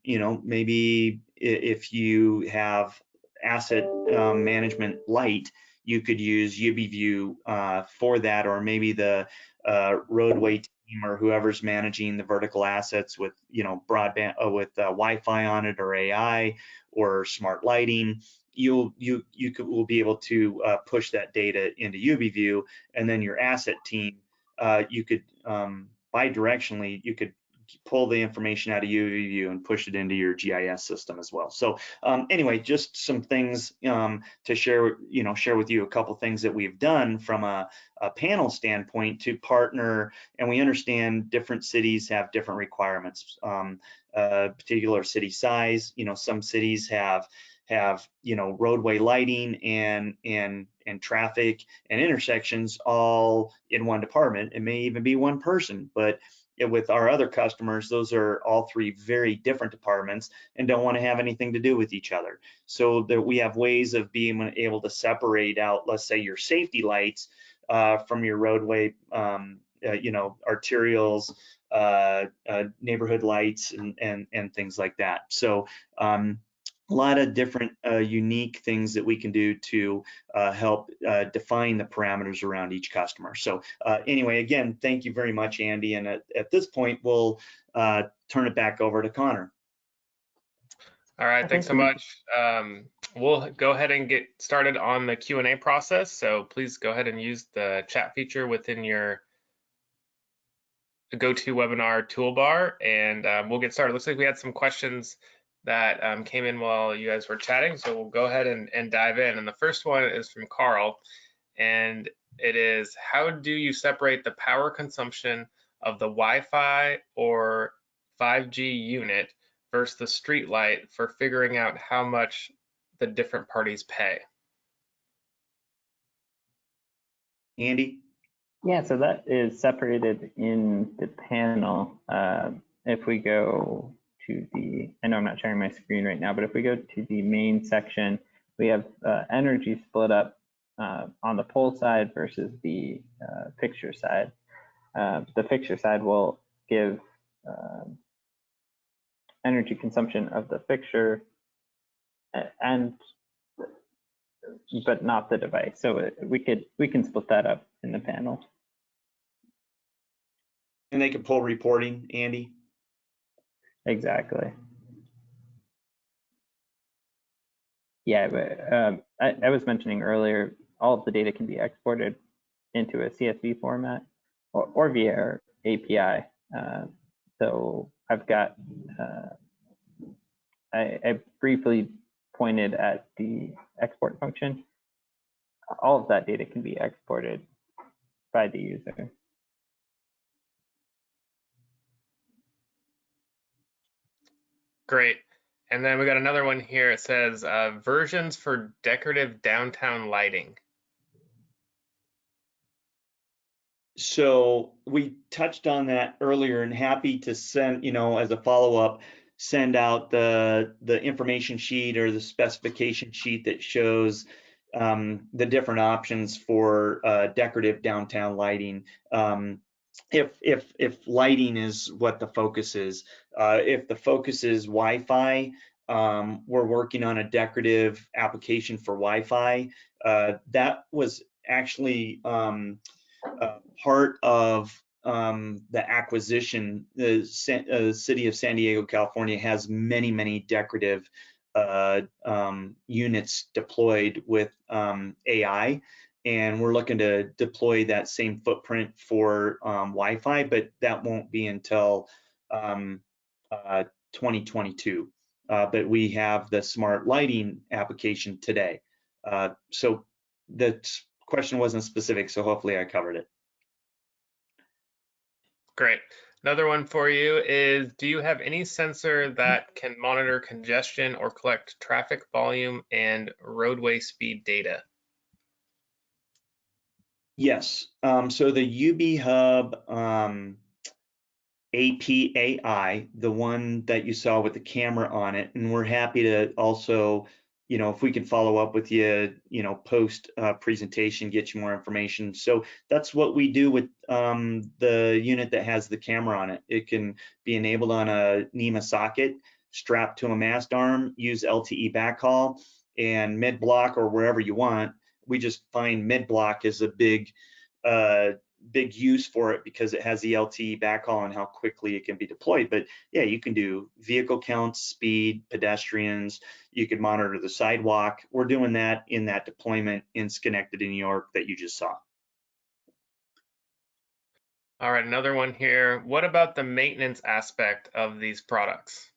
you know, maybe if you have asset management light, you could use Ubiview for that, or maybe the Roadway team or whoever's managing the vertical assets with, you know, broadband with Wi-Fi on it, or AI or smart lighting. Will be able to push that data into Ubiview, and then your asset team, you could bidirectionally, you could pull the information out of Ubiview and push it into your GIS system as well. So anyway, just some things to share, share with you a couple things that we've done from a panel standpoint to partner, and we understand different cities have different requirements, particular city size. Some cities have roadway lighting and traffic and intersections all in one department. It may even be one person, but with our other customers, those are all three very different departments and don't want to have anything to do with each other. So that we have ways of being able to separate out, let's say, your safety lights from your roadway, arterials, neighborhood lights, and things like that. So a lot of different unique things that we can do to help define the parameters around each customer. So anyway, again, thank you very much, Andy. And at this point, we'll turn it back over to Connor. All right, thanks so much. We'll go ahead and get started on the Q&A process. So please go ahead and use the chat feature within your GoToWebinar toolbar, and we'll get started. Looks like we had some questions that came in while you guys were chatting, so we'll go ahead and dive in. And the first one is from Carl, and it is, how do you separate the power consumption of the Wi-Fi or 5G unit versus the street light for figuring out how much the different parties pay? Andy? Yeah, so that is separated in the panel. If we go to the, I know I'm not sharing my screen right now, but if we go to the main section, we have energy split up on the pole side versus the fixture side. The fixture side will give energy consumption of the fixture but not the device. So we can split that up in the panel. And they can pull reporting, Andy? Exactly. Yeah, but I was mentioning earlier, all of the data can be exported into a CSV format or via our API. So I've got, I briefly pointed at the export function. All of that data can be exported by the user. Great. And then we got another one here. It says versions for decorative downtown lighting. So we touched on that earlier, and happy to send, as a follow-up, send out the information sheet or the specification sheet that shows the different options for decorative downtown lighting. If lighting is what the focus is, if the focus is Wi-Fi, we're working on a decorative application for Wi-Fi. That was actually part of the acquisition. The city of San Diego, California has many decorative units deployed with AI, and we're looking to deploy that same footprint for Wi-Fi, but that won't be until 2022. But we have the smart lighting application today. So the question wasn't specific, so hopefully I covered it. Great. Another one for you is, do you have any sensor that can monitor congestion or collect traffic volume and roadway speed data? Yes. So the UbiHub APAI, the one that you saw with the camera on it, and we're happy to also, if we can follow up with you, post presentation, get you more information. So that's what we do with the unit that has the camera on it. It can be enabled on a NEMA socket, strapped to a mast arm, use Lte Backhaul, and mid block or wherever you want. We just find mid block is a big use for it because it has the Lte backhaul and how quickly it can be deployed. But yeah, you can do vehicle counts, speed, pedestrians. You could monitor the sidewalk. We're doing that in that deployment in Schenectady, New York that you just saw. All right, another one here. What about the maintenance aspect of these products?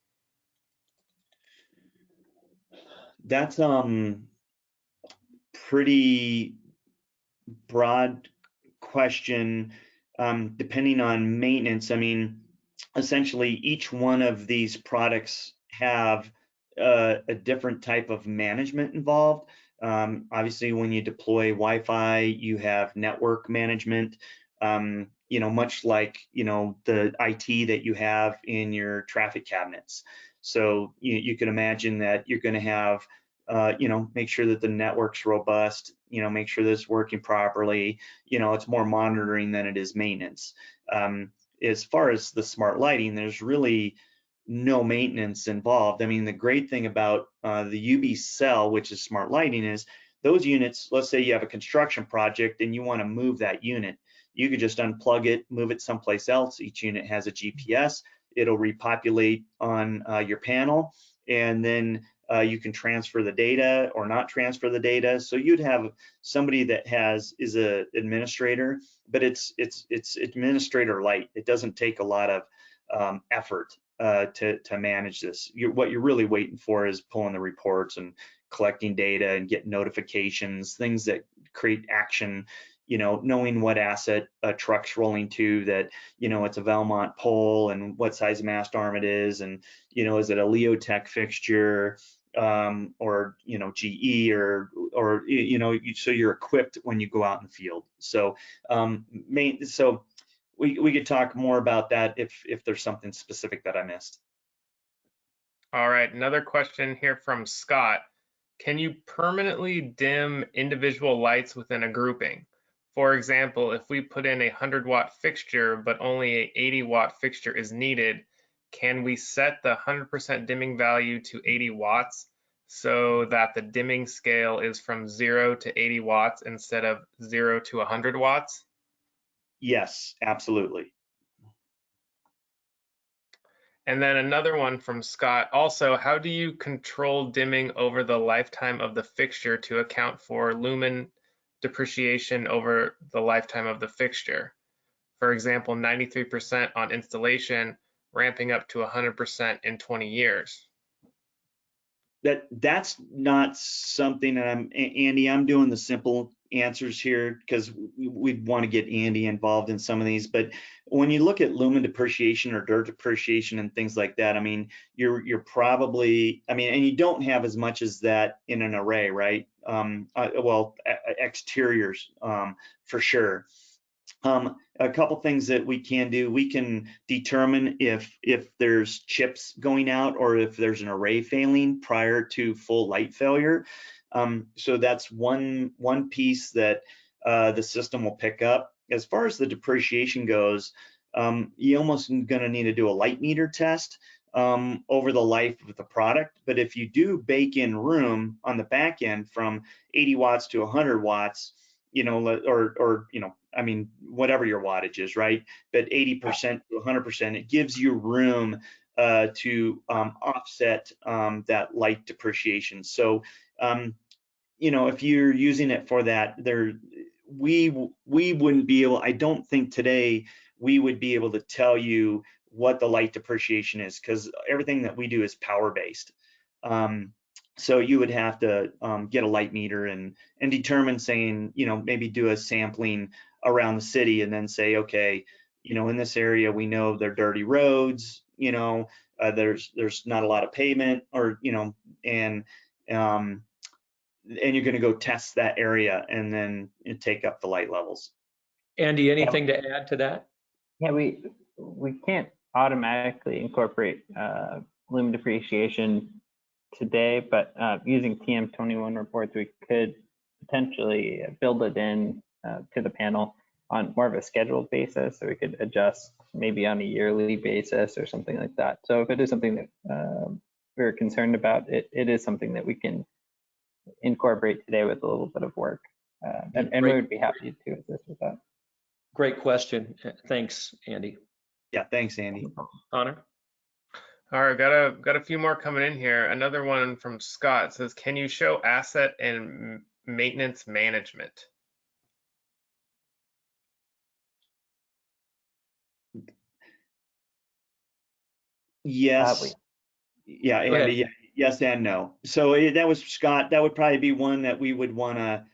That's pretty broad question, depending on maintenance. I mean, essentially each one of these products have a different type of management involved. Obviously, when you deploy Wi-Fi, you have network management, much like, the IT that you have in your traffic cabinets. So you can imagine that you're going to have make sure that the network's robust, make sure that it's working properly. It's more monitoring than it is maintenance. As far as the smart lighting, there's really no maintenance involved. I mean, the great thing about the UB cell, which is smart lighting, is those units, let's say you have a construction project and you want to move that unit, you could just unplug it, move it someplace else. Each unit has a GPS. It'll repopulate on your panel, and then you can transfer the data or not transfer the data. So you'd have somebody that is a administrator, but it's administrator light. It doesn't take a lot of effort to manage this. What you're really waiting for is pulling the reports and collecting data and getting notifications, things that create action. Knowing what asset a truck's rolling to, that, it's a Valmont pole and what size mast arm it is, and, is it a Leotech fixture, or, GE or so you're equipped when you go out in the field. So, so we could talk more about that if there's something specific that I missed. All right, another question here from Scott. Can you permanently dim individual lights within a grouping? For example, if we put in a 100-watt fixture, but only a 80-watt fixture is needed, can we set the 100% dimming value to 80 watts so that the dimming scale is from 0 to 80 watts instead of 0 to 100 watts? Yes, absolutely. And then another one from Scott. Also, how do you control dimming over the lifetime of the fixture to account for lumen depreciation over the lifetime of the fixture? For example, 93% on installation, ramping up to 100% in 20 years. That's not something that Andy, I'm doing the simple answers here because we'd want to get Andy involved in some of these. But when you look at lumen depreciation or dirt depreciation and things like that, I mean, you're probably, I mean, and you don't have as much as that in an array, right? Well, exteriors for sure. A couple things that we can do, we can determine if there's chips going out or if there's an array failing prior to full light failure. So that's one piece that the system will pick up. As far as the depreciation goes, you almost gonna need to do a light meter test over the life of the product. But if you do bake in room on the back end from 80 watts to 100 watts, you know, or you know, I mean, whatever your wattage is, right? But 80% to 100%, it gives you room to offset that light depreciation. So, you know, if you're using it for that, we wouldn't be able, I don't think today we would be able to tell you what the light depreciation is because everything that we do is power based. So you would have to get a light meter and determine, saying, you know, maybe do a sampling around the city and then say, okay, you know, in this area we know they're dirty roads, you know, there's not a lot of pavement, or you know, and you're going to go test that area and then take up the light levels. Andy, anything to add to that? Yeah, we can't automatically incorporate lumen depreciation today, but using TM21 reports, we could potentially build it in to the panel on more of a scheduled basis, so we could adjust maybe on a yearly basis or something like that. So if it is something that we're concerned about, it is something that we can incorporate today with a little bit of work, and we would be happy to assist with that. Great question. Thanks, Andy. Yeah, thanks, Andy. Connor? All right, got a few more coming in here. Another one from Scott says, can you show asset and maintenance management? Yes. Yeah, Andy, yeah, yes and no. So that was Scott. That would probably be one that we would want to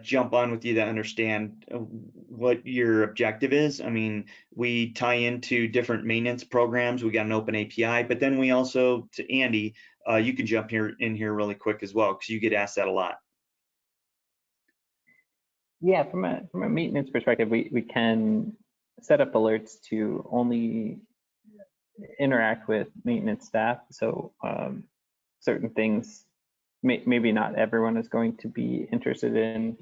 jump on with you to understand what your objective is. I mean, we tie into different maintenance programs. We got an open API, but then we also, to Andy, you can jump in here really quick as well, because you get asked that a lot. Yeah, from a maintenance perspective, we can set up alerts to only interact with maintenance staff. So certain things, maybe not everyone is going to be interested in,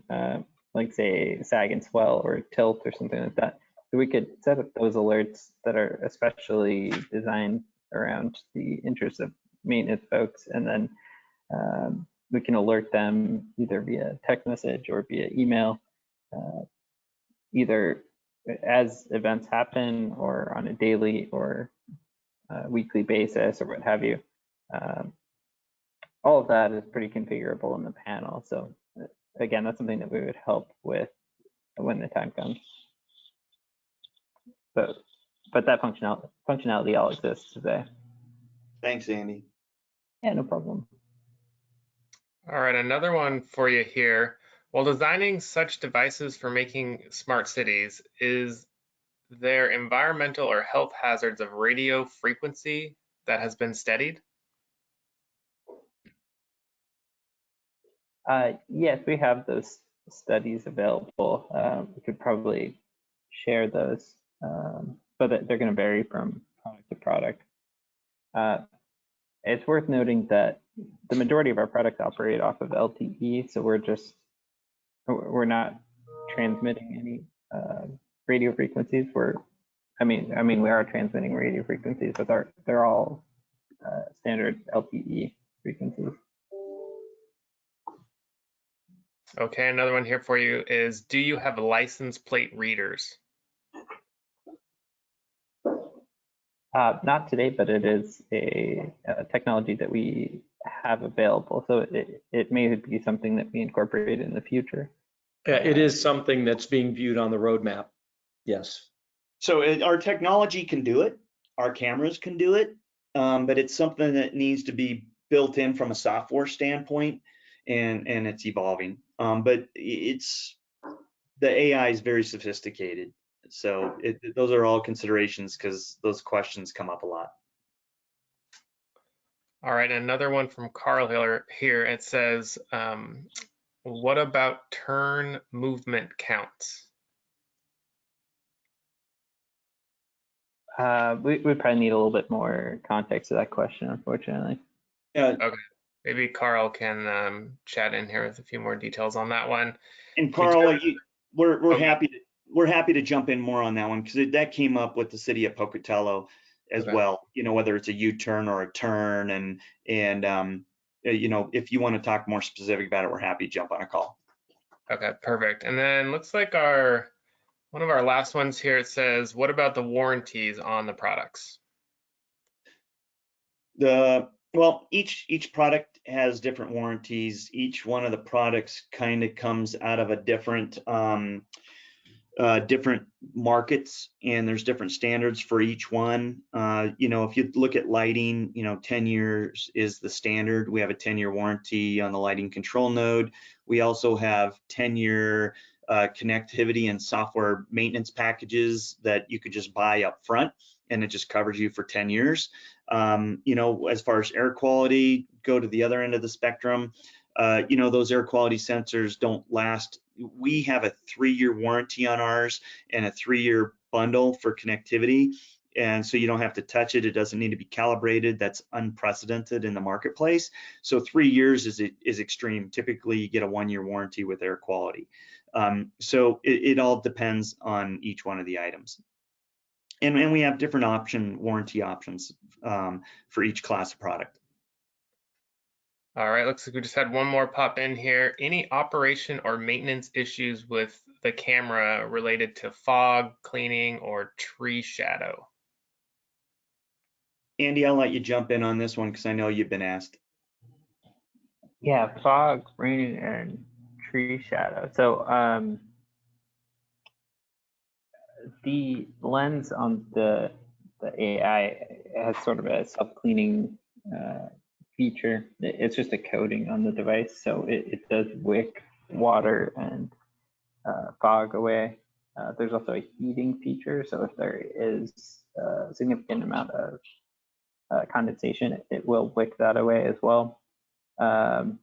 like say sag and swell or tilt or something like that. So we could set up those alerts that are especially designed around the interests of maintenance folks, and then we can alert them either via text message or via email, either as events happen or on a daily or weekly basis or what have you. All of that is pretty configurable in the panel. So again, that's something that we would help with when the time comes. But that functionality all exists today. Thanks, Andy. Yeah, no problem. All right, another one for you here. While designing such devices for making smart cities, is there environmental or health hazards of radio frequency that has been studied? Yes, we have those studies available. We could probably share those, but they're going to vary from product to product. It's worth noting that the majority of our products operate off of LTE, so we're not transmitting any radio frequencies. I mean, we are transmitting radio frequencies, but they're all standard LTE frequencies. Okay, another one here for you is, do you have license plate readers? Not today, but it is a technology that we have available. So it may be something that we incorporate in the future. It is something that's being viewed on the roadmap. Yes. So our technology can do it, our cameras can do it, but it's something that needs to be built in from a software standpoint, and it's evolving. But the AI is very sophisticated. So those are all considerations because those questions come up a lot. All right, another one from Carl here. It says, what about turn movement counts? We probably need a little bit more context to that question, unfortunately. Okay, maybe Carl can chat in here with a few more details on that one. And Carl, we're happy to jump in more on that one because that came up with the city of Pocatello as well. You know, whether it's a U-turn or a turn, and you know, if you want to talk more specific about it, we're happy to jump on a call. Okay, perfect. And then looks like one of our last ones here, it says, what about the warranties on the products? Well, each product has different warranties. Each one of the products kind of comes out of a different different markets, and there's different standards for each one. You know, if you look at lighting, you know, 10 years is the standard. We have a 10-year warranty on the lighting control node. We also have 10-year connectivity and software maintenance packages that you could just buy up front, and it just covers you for 10 years. You know, as far as air quality, go to the other end of the spectrum. You know, those air quality sensors don't last. We have a 3-year warranty on ours and a 3-year bundle for connectivity. And so you don't have to touch it. It doesn't need to be calibrated. That's unprecedented in the marketplace. So 3 years is extreme. Typically, you get a 1-year warranty with air quality. So it all depends on each one of the items. And we have different warranty options for each class of product. All right, looks like we just had one more pop in here. Any operation or maintenance issues with the camera related to fog, cleaning, or tree shadow? Andy, I'll let you jump in on this one because I know you've been asked. Yeah, fog, rain, and tree shadow. So the lens on the AI has sort of a self-cleaning feature. It's just a coating on the device, so it does wick water and fog away. There's also a heating feature, so if there is a significant amount of condensation, it will wick that away as well. I'm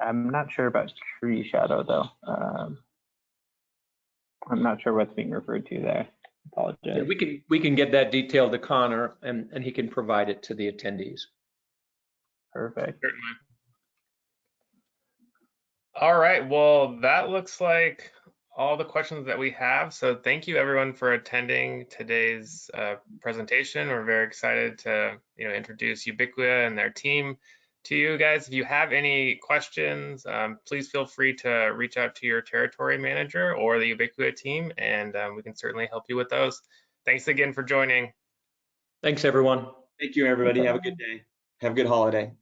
not sure about tree shadow though. I'm not sure what's being referred to there. Apologize. Yeah, we can get that detail to Connor, and he can provide it to the attendees. Perfect. Certainly. All right, well, that looks like all the questions that we have. So thank you everyone for attending today's presentation. We're very excited to introduce Ubiquia and their team to you guys. If you have any questions, please feel free to reach out to your territory manager or the Ubiquia team, and we can certainly help you with those. Thanks again for joining. Thanks, everyone. Thank you, everybody. Have a good day. Have a good holiday.